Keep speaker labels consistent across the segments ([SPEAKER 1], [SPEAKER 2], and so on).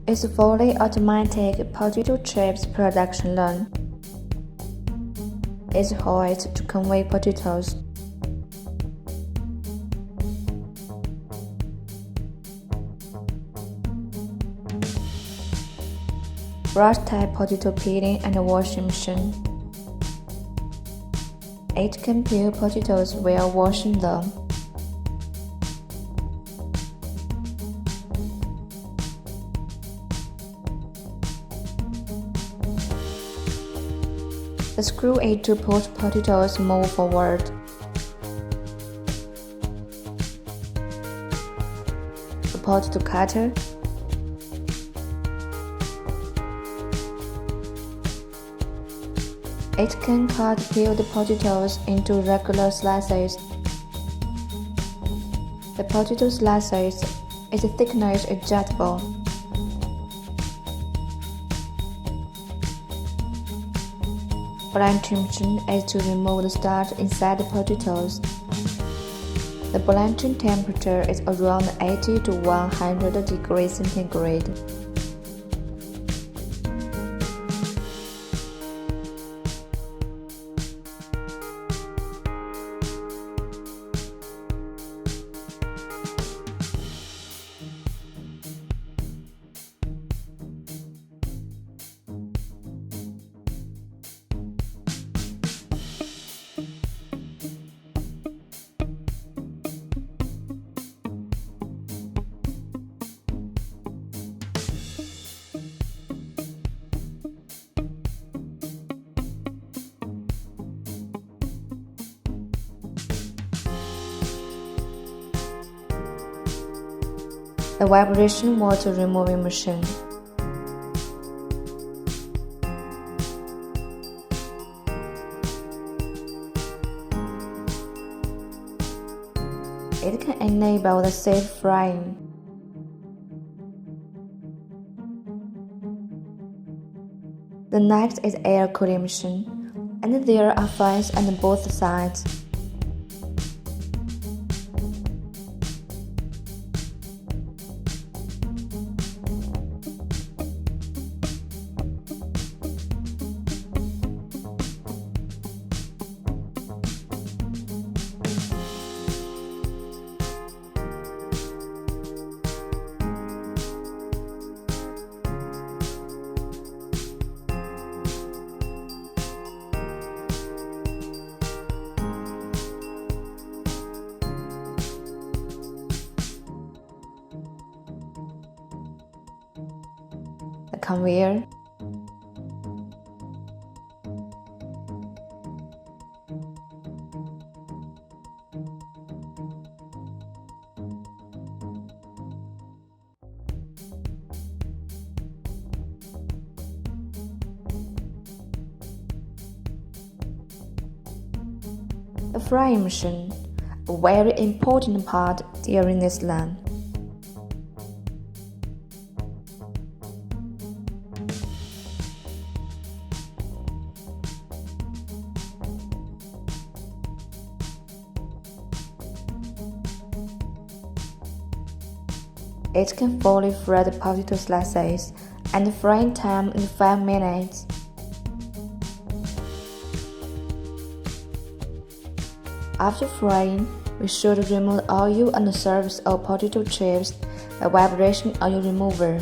[SPEAKER 1] is a fully automatic potato chips production line. It's hoist to convey potatoes. Brush-type potato peeling and washing machine. It can peel potatoes while washing them. The screw aid to push potatoes move forward. The potato cutter. It can cut peeled potatoes into regular slices. The potato slices is thickness adjustable. Blanching machine is to remove the starch inside the potatoes. The blanching temperature is around 80 to 100 degrees centigrade. The vibration water removing machine. It can enable the safe frying. The next is air cooling machine, and there are fans on both sides. The conveyor. The frying machine, a very important part during this line. It can fully fry the potato slices and frying time in 5 minutes. After frying, we should remove the oil on the surface of potato chips by vibration oil remover.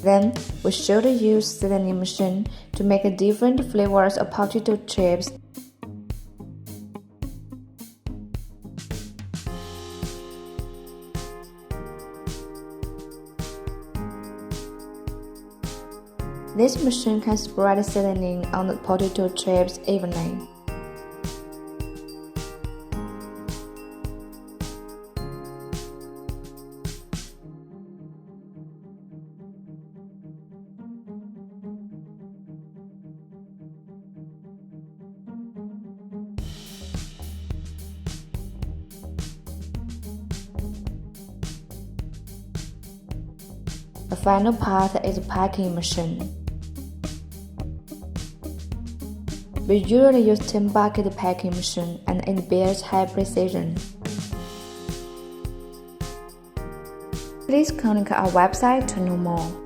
[SPEAKER 1] Then, we should use seasoning machine to make different flavors of potato chips. This machine can spread seasoning on the potato chips evenly. The final part is the packing machine. We usually use 10-bucket packing machine and it bears high precision. Please contact our website to know more.